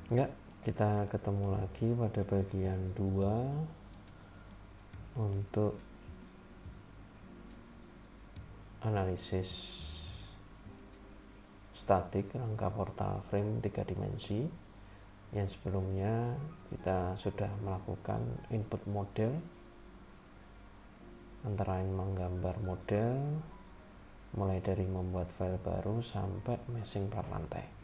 Enggak, kita ketemu lagi pada bagian 2 untuk analisis statik rangka portal frame 3 dimensi. Yang sebelumnya kita sudah melakukan input model, antara lain menggambar model mulai dari membuat file baru sampai meshing plat lantai.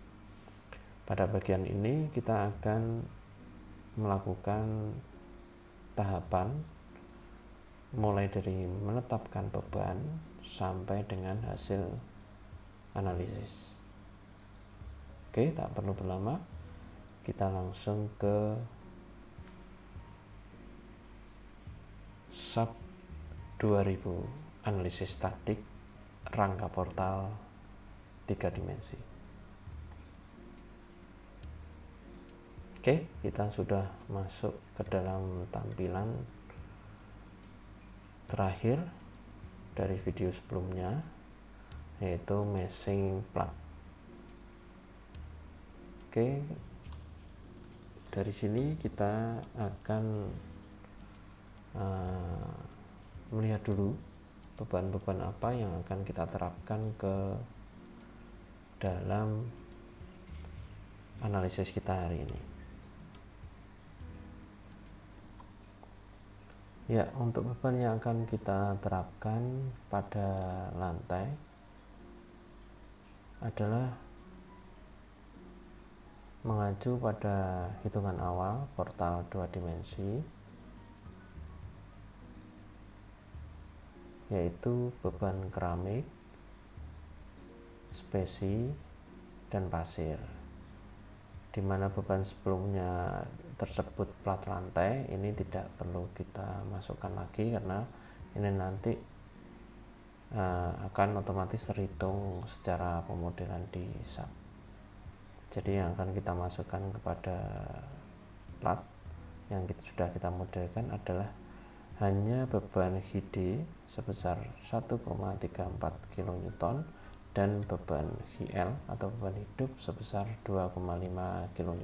Pada bagian ini kita akan melakukan tahapan mulai dari menetapkan beban sampai dengan hasil analisis. Oke, tak perlu berlama, kita langsung ke sub 2000 analisis statik rangka portal 3 dimensi. Oke, kita sudah masuk ke dalam tampilan terakhir dari video sebelumnya, yaitu meshing plat. Oke, dari sini kita akan melihat dulu beban-beban apa yang akan kita terapkan ke dalam analisis kita hari ini. Ya, untuk beban yang akan kita terapkan pada lantai adalah mengacu pada hitungan awal portal 2 dimensi, yaitu beban keramik, spesi, dan pasir. Di mana beban sebelumnya tersebut plat lantai, ini tidak perlu kita masukkan lagi karena ini nanti akan otomatis terhitung secara pemodelan di SAP. Jadi yang akan kita masukkan kepada plat yang sudah kita modelkan adalah hanya beban HD sebesar 1,34 kN dan beban HL atau beban hidup sebesar 2,5 kN.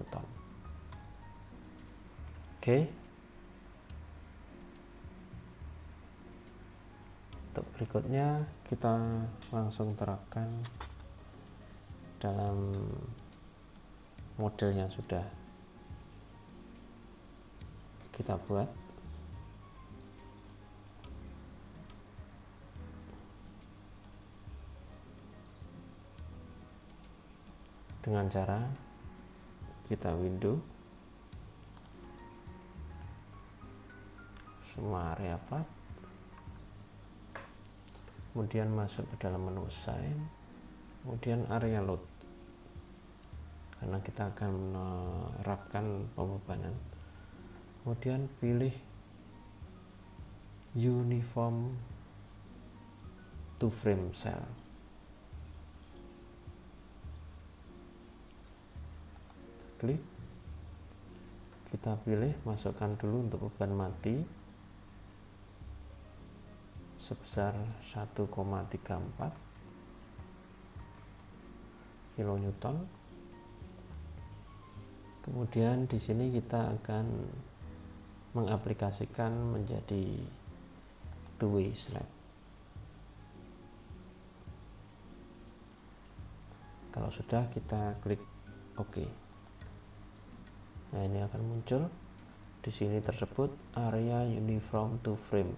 Oke. Untuk berikutnya kita langsung terapkan dalam model yang sudah kita buat. Dengan cara kita window semua area plat, kemudian masuk ke dalam menu assign, kemudian area load karena kita akan menerapkan pembebanan, kemudian pilih uniform to frame cell. Klik, kita pilih masukkan dulu untuk beban mati sebesar 1,34 kN. Kemudian di sini kita akan mengaplikasikan menjadi two-way slab. Kalau sudah, kita klik OK. Nah, ini akan muncul di sini tersebut area uniform to frame.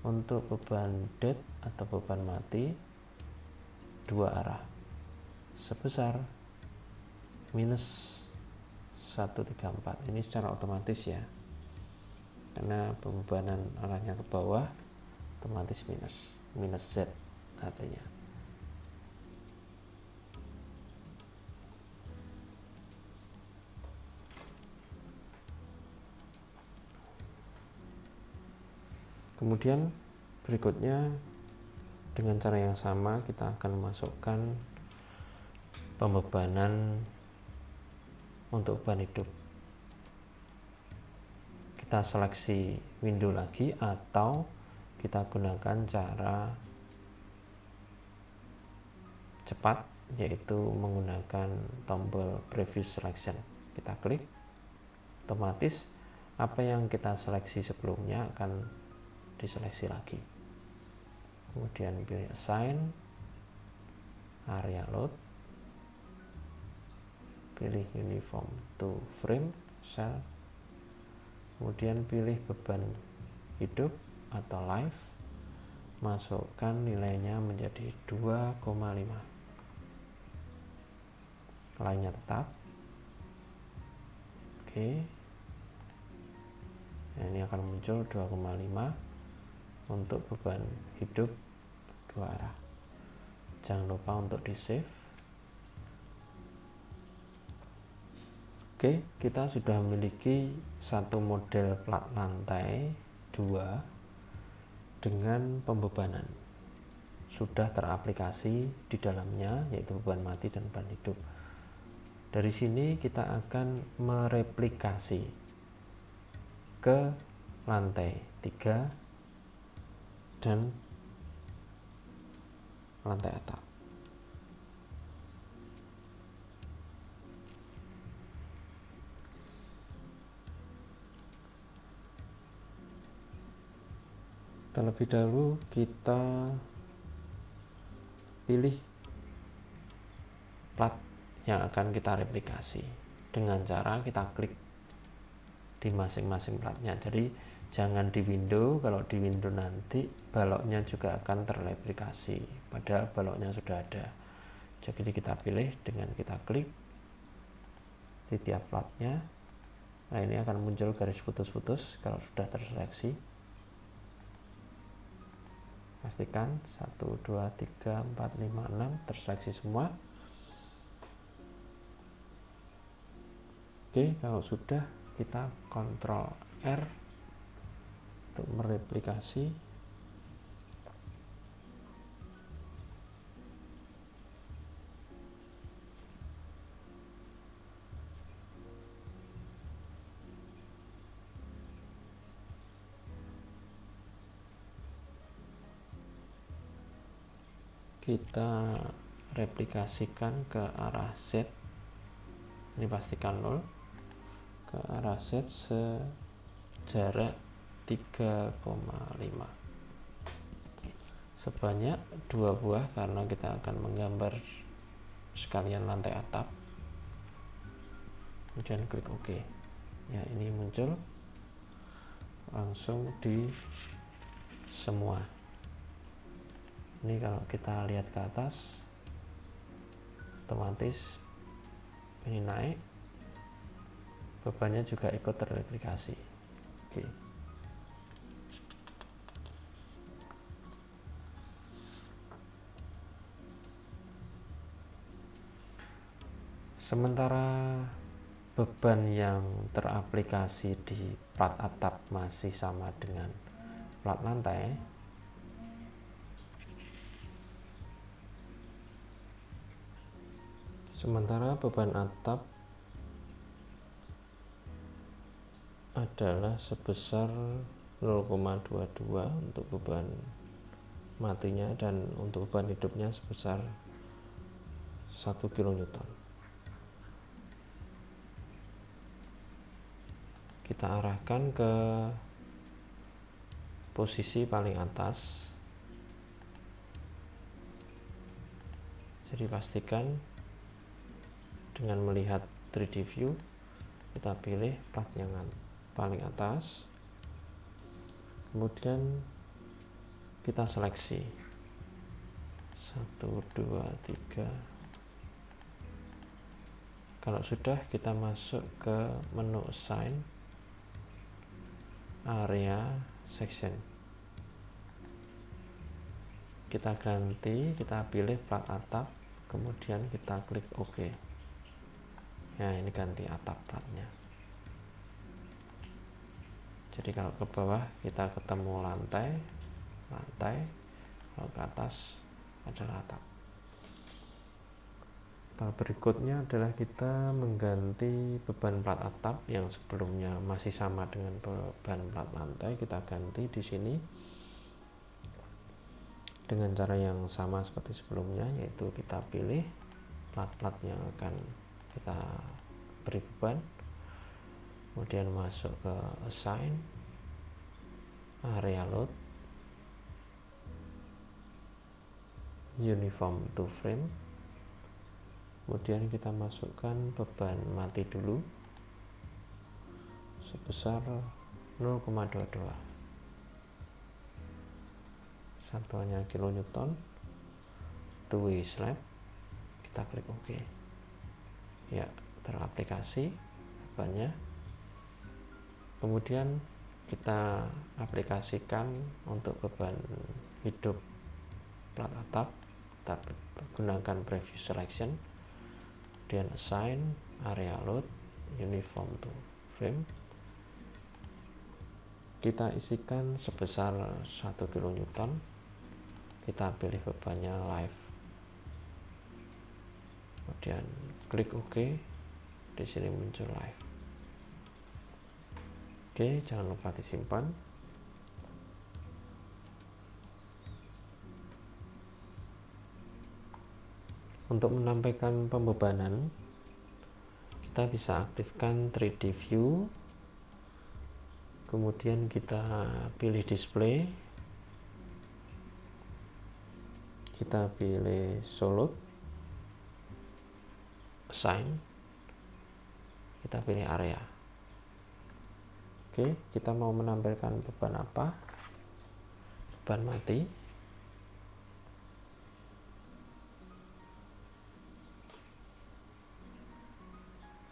Untuk beban dead atau beban mati 2 arah sebesar minus 134. Ini secara otomatis ya, karena pembebanan arahnya ke bawah, otomatis minus Z artinya. Kemudian berikutnya dengan cara yang sama kita akan memasukkan pembebanan untuk beban hidup. Kita seleksi window lagi atau kita gunakan cara cepat, yaitu menggunakan tombol preview selection. kita klik, otomatis apa yang kita seleksi sebelumnya akan diseleksi lagi. Kemudian pilih assign, area load, pilih uniform to frame cell, kemudian pilih beban hidup atau live, masukkan nilainya menjadi 2,5, lainnya tetap. Oke, nah, ini akan muncul 2,5 untuk beban hidup 2 arah. Jangan lupa untuk di save. Oke, kita sudah memiliki satu model plat lantai 2 dengan pembebanan. Sudah teraplikasi di dalamnya, yaitu beban mati dan beban hidup. Dari sini kita akan mereplikasi ke lantai 3 dan lantai atap. Terlebih dahulu kita pilih plat yang akan kita replikasi dengan cara kita klik di masing-masing platnya. Jadi jangan di window, kalau di window nanti baloknya juga akan terreplikasi, padahal baloknya sudah ada. Jadi kita pilih dengan kita klik di tiap platnya. Nah, ini akan muncul garis putus-putus kalau sudah terseleksi. Pastikan 1, 2, 3, 4, 5, 6 terseleksi semua. Oke, kalau sudah kita Ctrl R untuk mereplikasi. Kita replikasikan ke arah Z, ini pastikan 0, ke arah Z sejarak 3,5 sebanyak 2 buah karena kita akan menggambar sekalian lantai atap. Kemudian klik OK. Ya, ini muncul langsung di semua. Ini kalau kita lihat ke atas, otomatis ini naik, bebannya juga ikut terreplikasi. Oke. Sementara beban yang teraplikasi di plat atap masih sama dengan plat lantai, sementara beban atap adalah sebesar 0,22 untuk beban matinya, dan untuk beban hidupnya sebesar 1 kN. Kita arahkan ke posisi paling atas. Jadi pastikan dengan melihat 3D view, kita pilih plat yang paling atas, kemudian kita seleksi 1, 2, 3. Kalau sudah, kita masuk ke menu assign, area, section. Kita ganti, kita pilih plat atap, kemudian kita klik OK. Ya, ini ganti atap platnya. Jadi kalau ke bawah kita ketemu lantai, kalau ke atas adalah atap. Tahap berikutnya adalah kita mengganti beban plat atap yang sebelumnya masih sama dengan beban plat lantai. Kita ganti di sini dengan cara yang sama seperti sebelumnya, yaitu kita pilih plat-plat yang akan kita beri beban, kemudian masuk ke assign, area load, uniform to frame, kemudian kita masukkan beban mati dulu sebesar 0,22, satuannya kilonewton, two-way slab, kita klik OK. Ya, teraplikasi bebannya. Kemudian kita aplikasikan untuk beban hidup plat atap, kita gunakan preview selection, kemudian assign, area load, uniform to frame, kita isikan sebesar 1 kN, kita pilih bebannya live, kemudian klik OK. Di sini muncul live. Oke, jangan lupa disimpan. Untuk menampilkan pembebanan, kita bisa aktifkan 3D view, kemudian kita pilih display, kita pilih solid, assign, kita pilih area. Oke, kita mau menampilkan beban apa? Beban mati.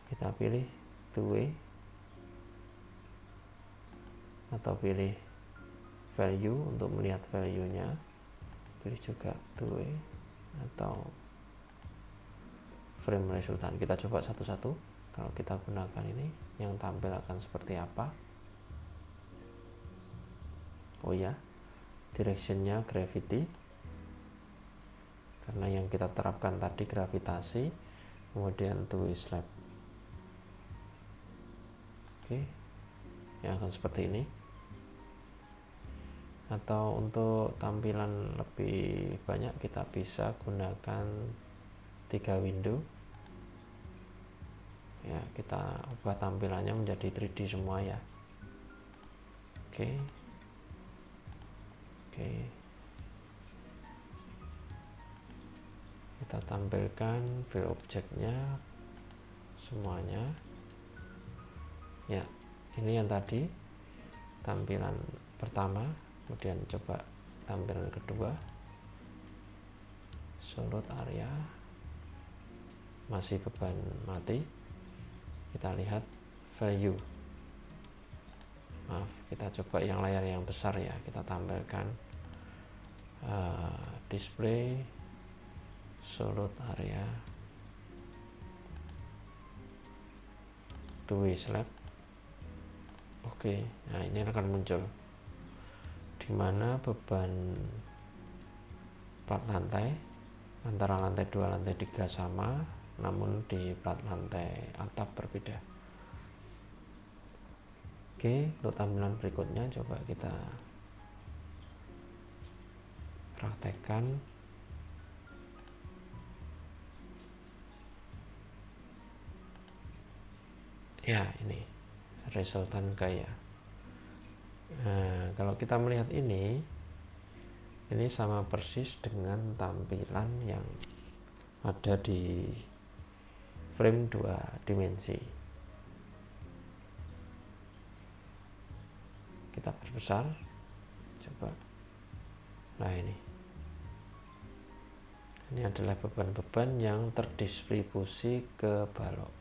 Kita pilih two-way atau pilih value untuk melihat value-nya. Pilih juga two-way atau frame resultan. Kita coba satu-satu. Kalau kita gunakan ini, yang tampil akan seperti apa? Oh ya, directionnya gravity, karena yang kita terapkan tadi gravitasi, kemudian two-way slab. Oke, yang akan seperti ini. Atau untuk tampilan lebih banyak, kita bisa gunakan 3 window. Ya, kita ubah tampilannya menjadi 3D semua ya. Oke. Kita tampilkan view objeknya semuanya. Ya, ini yang tadi tampilan pertama, kemudian coba tampilan kedua, solid area, masih beban mati. Kita lihat value. Maaf, kita coba yang layar yang besar ya, kita tampilkan display, solid area, two-way slab. Oke, nah ini akan muncul di mana beban plat lantai antara lantai 2 lantai 3 sama, namun di plat lantai atap berbeda. Oke, untuk tampilan berikutnya coba kita praktekkan. Ya, ini resultan gaya. Nah, kalau kita melihat ini sama persis dengan tampilan yang ada di frame 2 dimensi. Kita perbesar, coba. Nah, ini adalah beban-beban yang terdistribusi ke balok.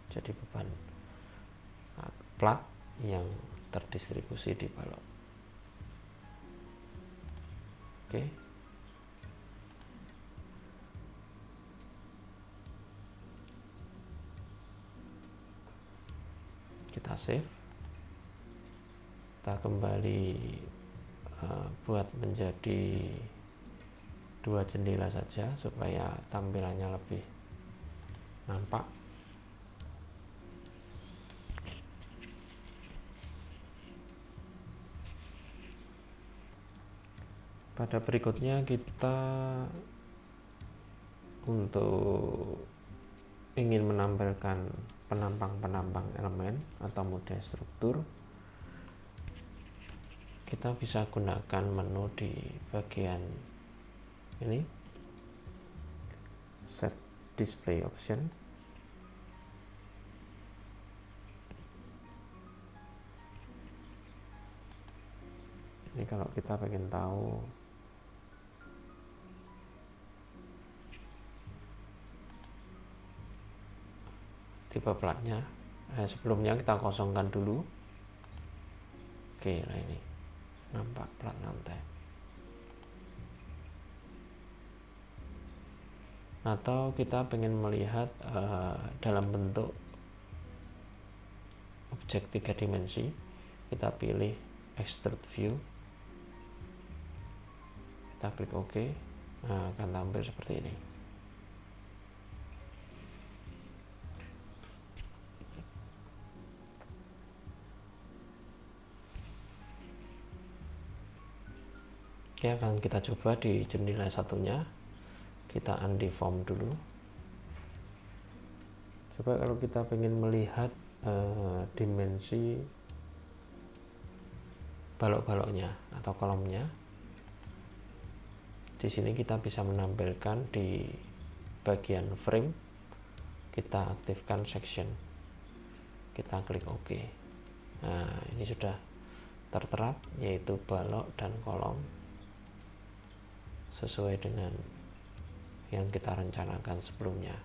Jadi beban plat yang terdistribusi di balok. Oke. Kita save. Kita kembali buat menjadi 2 jendela saja supaya tampilannya lebih nampak. Pada berikutnya kita untuk ingin menampilkan penampang-penampang elemen atau mode struktur, kita bisa gunakan menu di bagian ini, set display option. Ini kalau kita pengen tahu tipe platnya, sebelumnya kita kosongkan dulu. Oke, nah ini nampak plat lantai. Atau kita pengen melihat dalam bentuk objek 3 dimensi, kita pilih extrude view, kita klik OK, nah, akan tampil seperti ini. Oke, akan kita coba di jendela satunya, kita undeform dulu. Coba kalau kita ingin melihat dimensi balok-baloknya atau kolomnya, di sini kita bisa menampilkan di bagian frame, kita aktifkan section, kita klik OK. Nah, ini sudah tertera yaitu balok dan kolom sesuai dengan yang kita rencanakan sebelumnya.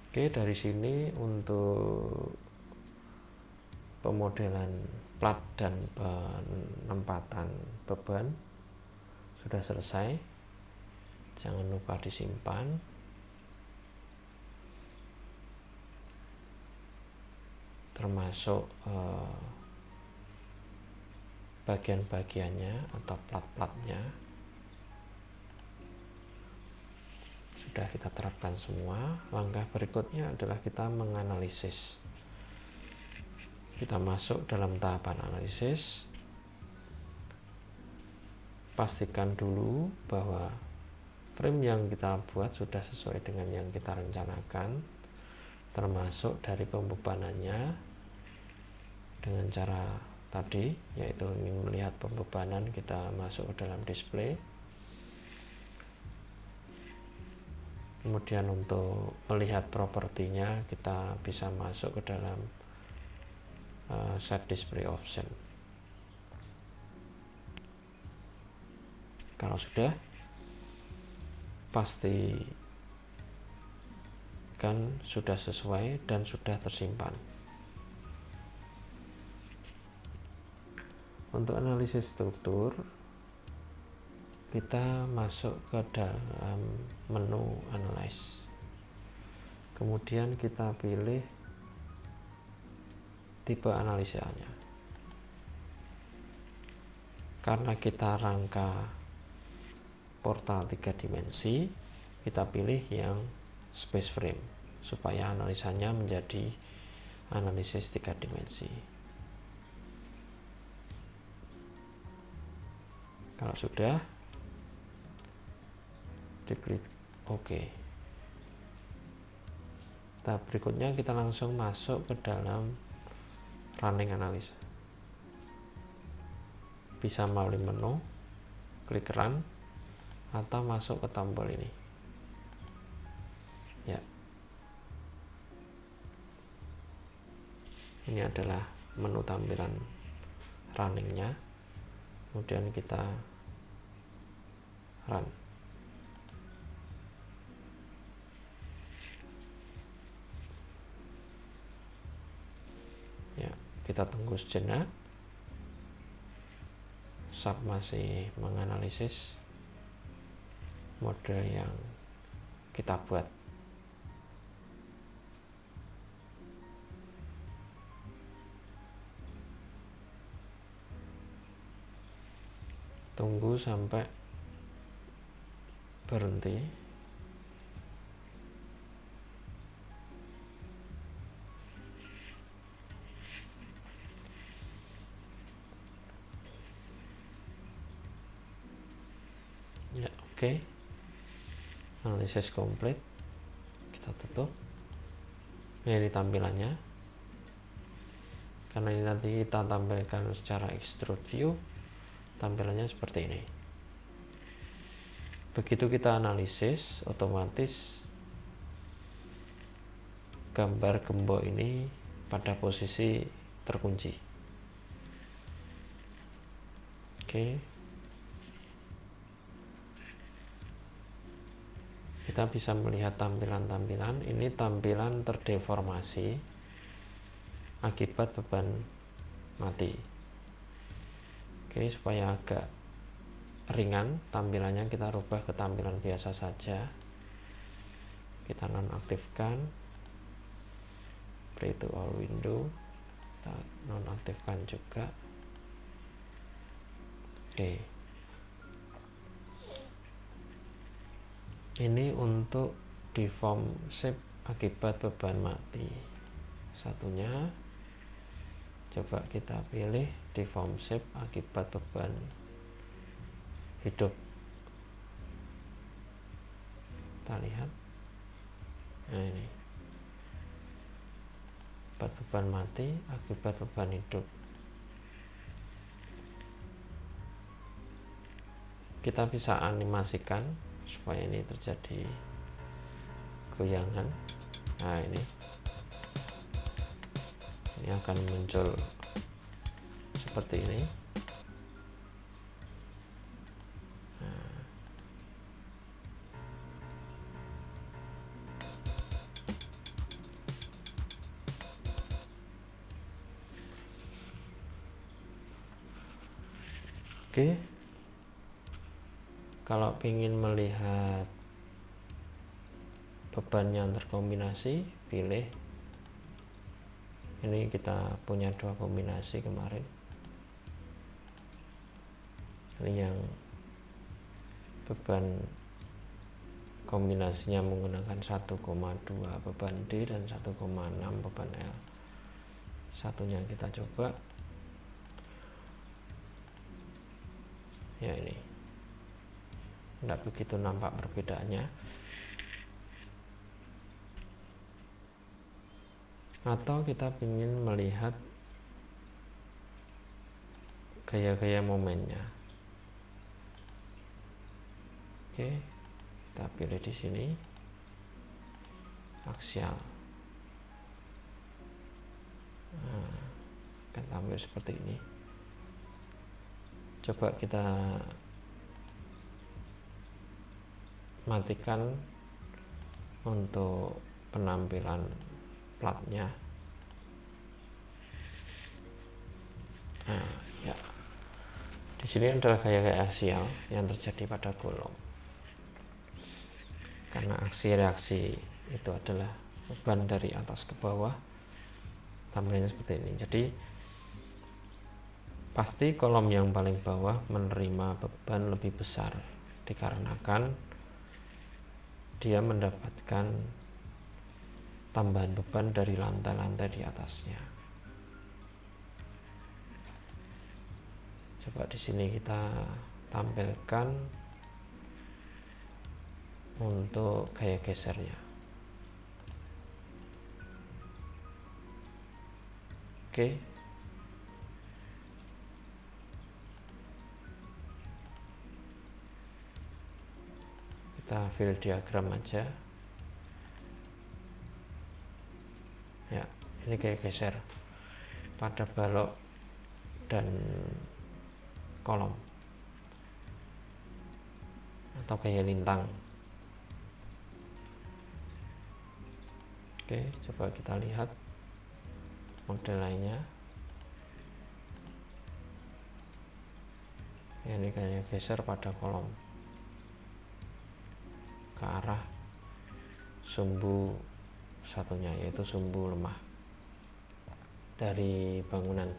Oke, dari sini untuk pemodelan plat dan penempatan beban sudah selesai. Jangan lupa disimpan. Termasuk bagian-bagiannya atau plat-platnya sudah kita terapkan semua. Langkah berikutnya adalah kita menganalisis. Kita masuk dalam tahapan analisis. Pastikan dulu bahwa frame yang kita buat sudah sesuai dengan yang kita rencanakan, termasuk dari pembebanannya. Dengan cara tadi, yaitu ingin melihat pembebanan, kita masuk ke dalam display. Kemudian untuk melihat propertinya, kita bisa masuk ke dalam set display option. Kalau sudah, pastikan sudah sesuai dan sudah tersimpan. Untuk analisis struktur, kita masuk ke dalam menu Analyze. Kemudian kita pilih tipe analisanya. Karena kita rangka portal 3 dimensi, kita pilih yang space frame supaya analisanya menjadi analisis 3 dimensi. Kalau sudah, diklik OK. Tahap berikutnya kita langsung masuk ke dalam running analisa. Bisa melalui menu, klik run, atau masuk ke tombol ini. Ya. Ini adalah menu tampilan runningnya. Kemudian kita run. Ya, kita tunggu sejenak. SAP masih menganalisis model yang kita buat. Tunggu sampai berhenti. Oke, analisis komplit, kita tutup. Ini tampilannya, karena ini nanti kita tampilkan secara extrude view, tampilannya seperti ini. Begitu kita analisis, otomatis gambar gembok ini pada posisi terkunci. Oke, kita bisa melihat tampilan-tampilan. Ini tampilan terdeformasi akibat beban mati. Oke, supaya agak ringan tampilannya, kita rubah ke tampilan biasa saja. Kita nonaktifkan play to all window, kita nonaktifkan juga. Oke, ini untuk deform shape akibat beban mati. Satunya coba kita pilih deform shape akibat beban hidup. Kita lihat, nah ini beban mati akibat beban hidup. Kita bisa animasikan supaya ini terjadi goyangan. Nah, ini akan muncul seperti ini. Oke, kalau ingin melihat beban yang terkombinasi, pilih ini. Kita punya dua kombinasi kemarin. Ini yang beban kombinasinya menggunakan 1,2 beban D dan 1,6 beban L. Satunya kita coba. Ya, ini tidak begitu nampak perbedaannya. Atau kita ingin melihat gaya-gaya momennya. Oke, kita pilih di sini aksial. Nah, akan tampil seperti ini. Coba kita matikan untuk penampilan platnya. Nah, ya. Di sini adalah gaya-gaya aksial yang terjadi pada golong. Karena aksi reaksi itu adalah beban dari atas ke bawah, tampilannya seperti ini. Jadi pasti kolom yang paling bawah menerima beban lebih besar dikarenakan dia mendapatkan tambahan beban dari lantai-lantai di atasnya. Coba di sini kita tampilkan untuk gaya gesernya. Oke. Kita fill diagram aja. Ya, ini kayak geser pada balok dan kolom atau kayak lintang. Oke, coba kita lihat model lainnya. Ya, ini kayak geser pada kolom ke arah sumbu satunya, yaitu sumbu lemah dari bangunan.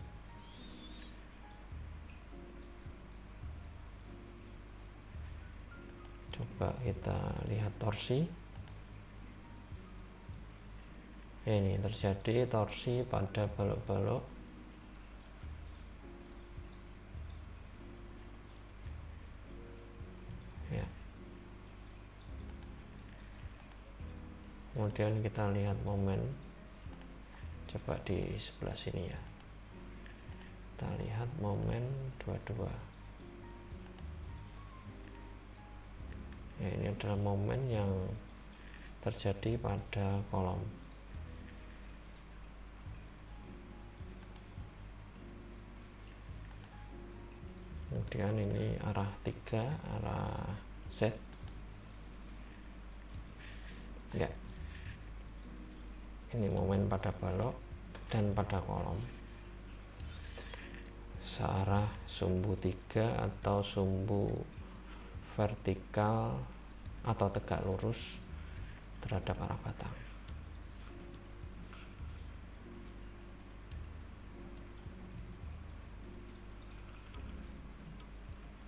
Coba kita lihat torsi. Ini terjadi torsi pada balok-balok. Ya, Kemudian kita lihat momen, coba di sebelah sini ya, kita lihat momen 22 ya. Ini adalah momen yang terjadi pada kolom. Kemudian ini arah 3, arah Z ya. Ini momen pada balok dan pada kolom, searah sumbu 3 atau sumbu vertikal atau tegak lurus terhadap arah batang.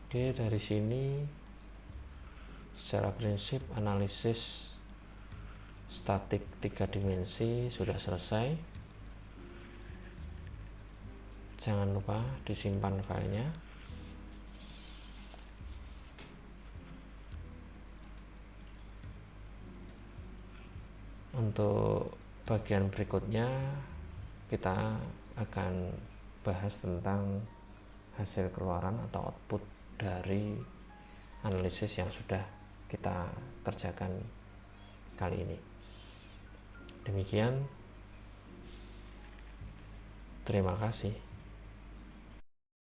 Oke, dari sini secara prinsip analisis statik 3 dimensi sudah selesai. Jangan lupa disimpan filenya. Untuk bagian berikutnya kita akan bahas tentang hasil keluaran atau output dari analisis yang sudah kita kerjakan kali ini. Demikian, terima kasih.